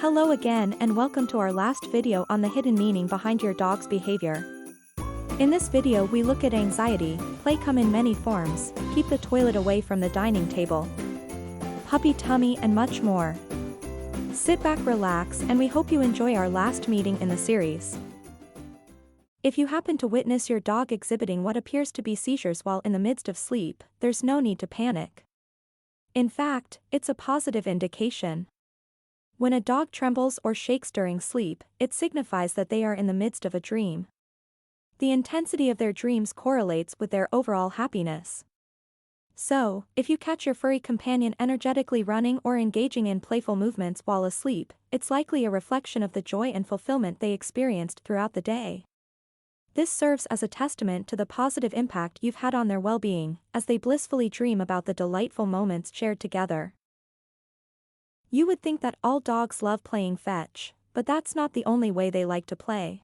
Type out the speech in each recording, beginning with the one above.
Hello again and welcome to our last video on the hidden meaning behind your dog's behavior. In this video we look at anxiety, play come in many forms, keep the toilet away from the dining table, puppy tummy and much more. Sit back, relax, and we hope you enjoy our last meeting in the series. If you happen to witness your dog exhibiting what appears to be seizures while in the midst of sleep, there's no need to panic. In fact, it's a positive indication. When a dog trembles or shakes during sleep, it signifies that they are in the midst of a dream. The intensity of their dreams correlates with their overall happiness. So, if you catch your furry companion energetically running or engaging in playful movements while asleep, it's likely a reflection of the joy and fulfillment they experienced throughout the day. This serves as a testament to the positive impact you've had on their well-being, as they blissfully dream about the delightful moments shared together. You would think that all dogs love playing fetch, but that's not the only way they like to play.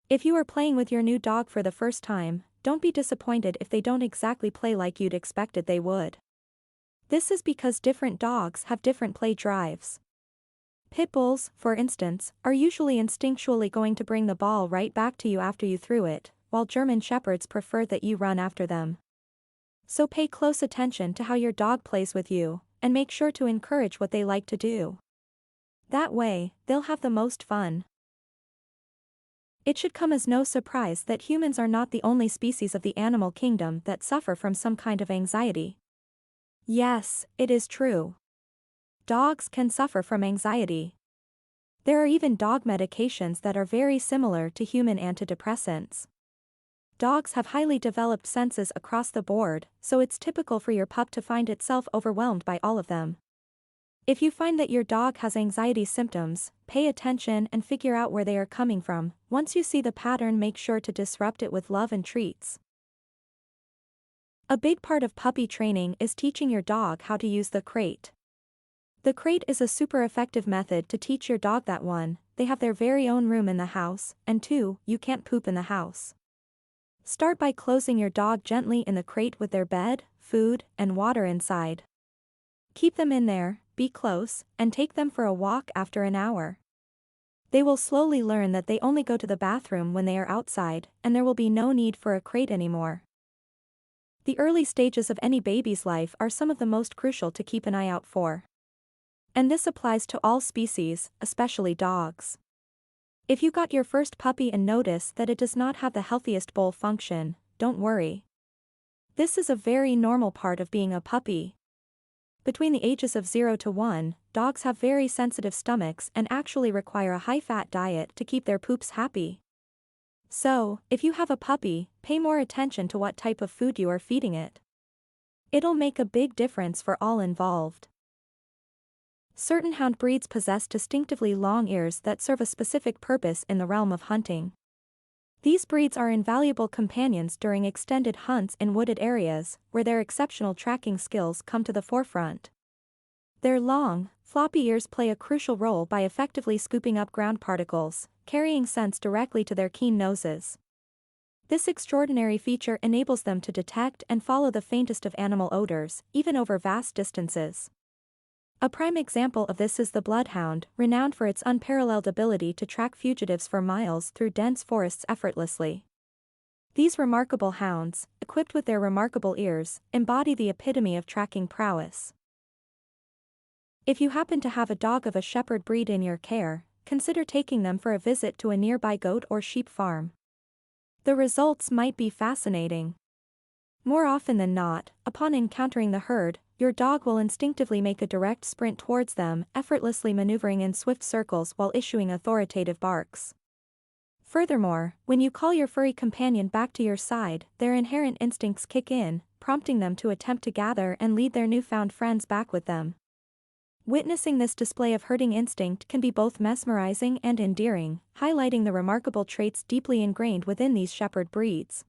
If you are playing with your new dog for the first time, don't be disappointed if they don't exactly play like you'd expected they would. This is because different dogs have different play drives. Pit bulls, for instance, are usually instinctually going to bring the ball right back to you after you threw it, while German Shepherds prefer that you run after them. So pay close attention to how your dog plays with you, and make sure to encourage what they like to do. That way, they'll have the most fun. It should come as no surprise that humans are not the only species of the animal kingdom that suffer from some kind of anxiety. Yes, it is true. Dogs can suffer from anxiety. There are even dog medications that are very similar to human antidepressants. Dogs have highly developed senses across the board, so it's typical for your pup to find itself overwhelmed by all of them. If you find that your dog has anxiety symptoms, pay attention and figure out where they are coming from. Once you see the pattern, make sure to disrupt it with love and treats. A big part of puppy training is teaching your dog how to use the crate. The crate is a super effective method to teach your dog that 1, they have their very own room in the house, and 2, you can't poop in the house. Start by closing your dog gently in the crate with their bed, food, and water inside. Keep them in there, be close, and take them for a walk after an hour. They will slowly learn that they only go to the bathroom when they are outside, and there will be no need for a crate anymore. The early stages of any baby's life are some of the most crucial to keep an eye out for. And this applies to all species, especially dogs. If you got your first puppy and notice that it does not have the healthiest bowl function, don't worry. This is a very normal part of being a puppy. Between the ages of 0 to 1, dogs have very sensitive stomachs and actually require a high-fat diet to keep their poops happy. So, if you have a puppy, pay more attention to what type of food you are feeding it. It'll make a big difference for all involved. Certain hound breeds possess distinctively long ears that serve a specific purpose in the realm of hunting. These breeds are invaluable companions during extended hunts in wooded areas, where their exceptional tracking skills come to the forefront. Their long, floppy ears play a crucial role by effectively scooping up ground particles, carrying scents directly to their keen noses. This extraordinary feature enables them to detect and follow the faintest of animal odors, even over vast distances. A prime example of this is the bloodhound, renowned for its unparalleled ability to track fugitives for miles through dense forests effortlessly. These remarkable hounds, equipped with their remarkable ears, embody the epitome of tracking prowess. If you happen to have a dog of a shepherd breed in your care, consider taking them for a visit to a nearby goat or sheep farm. The results might be fascinating. More often than not, upon encountering the herd, your dog will instinctively make a direct sprint towards them, effortlessly maneuvering in swift circles while issuing authoritative barks. Furthermore, when you call your furry companion back to your side, their inherent instincts kick in, prompting them to attempt to gather and lead their newfound friends back with them. Witnessing this display of herding instinct can be both mesmerizing and endearing, highlighting the remarkable traits deeply ingrained within these shepherd breeds.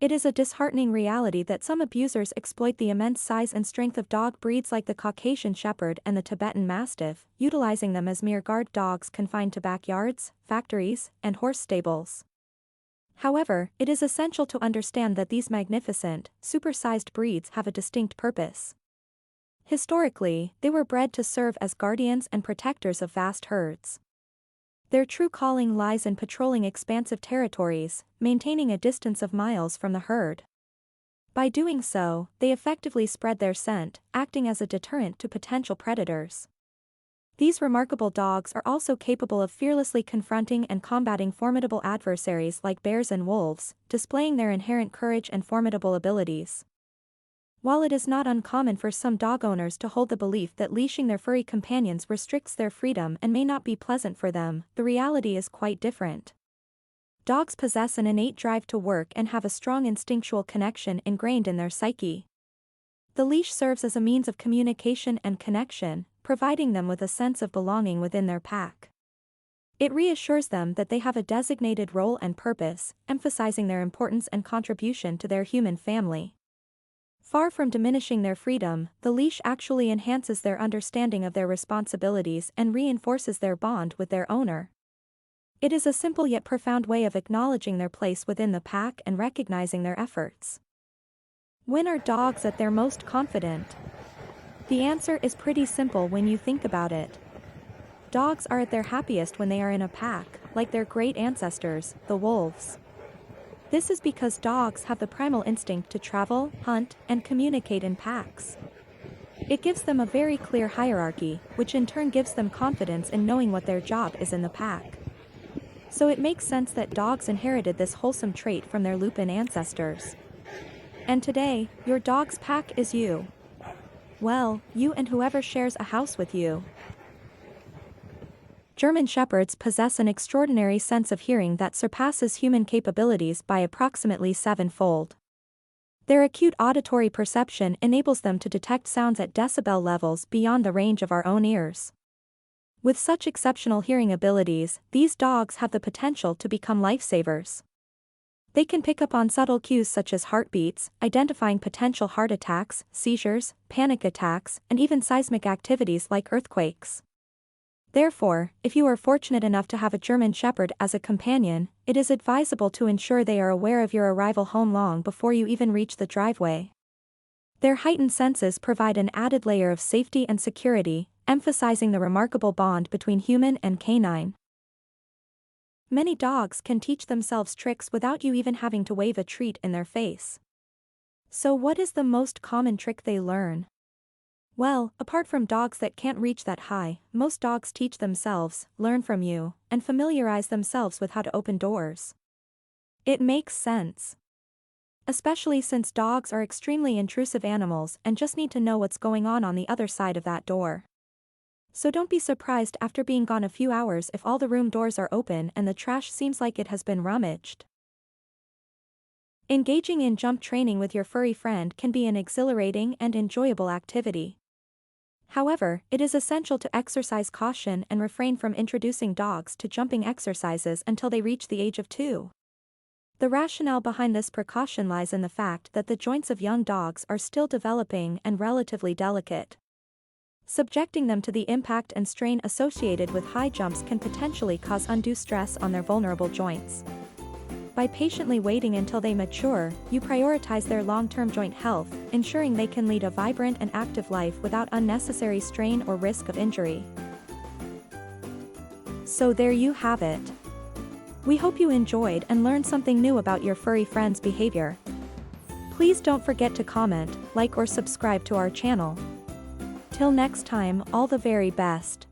It is a disheartening reality that some abusers exploit the immense size and strength of dog breeds like the Caucasian Shepherd and the Tibetan Mastiff, utilizing them as mere guard dogs confined to backyards, factories, and horse stables. However, it is essential to understand that these magnificent, supersized breeds have a distinct purpose. Historically, they were bred to serve as guardians and protectors of vast herds. Their true calling lies in patrolling expansive territories, maintaining a distance of miles from the herd. By doing so, they effectively spread their scent, acting as a deterrent to potential predators. These remarkable dogs are also capable of fearlessly confronting and combating formidable adversaries like bears and wolves, displaying their inherent courage and formidable abilities. While it is not uncommon for some dog owners to hold the belief that leashing their furry companions restricts their freedom and may not be pleasant for them, the reality is quite different. Dogs possess an innate drive to work and have a strong instinctual connection ingrained in their psyche. The leash serves as a means of communication and connection, providing them with a sense of belonging within their pack. It reassures them that they have a designated role and purpose, emphasizing their importance and contribution to their human family. Far from diminishing their freedom, the leash actually enhances their understanding of their responsibilities and reinforces their bond with their owner. It is a simple yet profound way of acknowledging their place within the pack and recognizing their efforts. When are dogs at their most confident? The answer is pretty simple when you think about it. Dogs are at their happiest when they are in a pack, like their great ancestors, the wolves. This is because dogs have the primal instinct to travel, hunt, and communicate in packs. It gives them a very clear hierarchy, which in turn gives them confidence in knowing what their job is in the pack. So it makes sense that dogs inherited this wholesome trait from their lupin ancestors. And today, your dog's pack is you. Well, you and whoever shares a house with you. German Shepherds possess an extraordinary sense of hearing that surpasses human capabilities by approximately 7-fold. Their acute auditory perception enables them to detect sounds at decibel levels beyond the range of our own ears. With such exceptional hearing abilities, these dogs have the potential to become lifesavers. They can pick up on subtle cues such as heartbeats, identifying potential heart attacks, seizures, panic attacks, and even seismic activities like earthquakes. Therefore, if you are fortunate enough to have a German Shepherd as a companion, it is advisable to ensure they are aware of your arrival home long before you even reach the driveway. Their heightened senses provide an added layer of safety and security, emphasizing the remarkable bond between human and canine. Many dogs can teach themselves tricks without you even having to wave a treat in their face. So what is the most common trick they learn? Well, apart from dogs that can't reach that high, most dogs teach themselves, learn from you, and familiarize themselves with how to open doors. It makes sense. Especially since dogs are extremely intrusive animals and just need to know what's going on the other side of that door. So don't be surprised after being gone a few hours if all the room doors are open and the trash seems like it has been rummaged. Engaging in jump training with your furry friend can be an exhilarating and enjoyable activity. However, it is essential to exercise caution and refrain from introducing dogs to jumping exercises until they reach the age of 2. The rationale behind this precaution lies in the fact that the joints of young dogs are still developing and relatively delicate. Subjecting them to the impact and strain associated with high jumps can potentially cause undue stress on their vulnerable joints. By patiently waiting until they mature, you prioritize their long-term joint health, ensuring they can lead a vibrant and active life without unnecessary strain or risk of injury. So there you have it. We hope you enjoyed and learned something new about your furry friend's behavior. Please don't forget to comment, like or subscribe to our channel. Till next time, all the very best.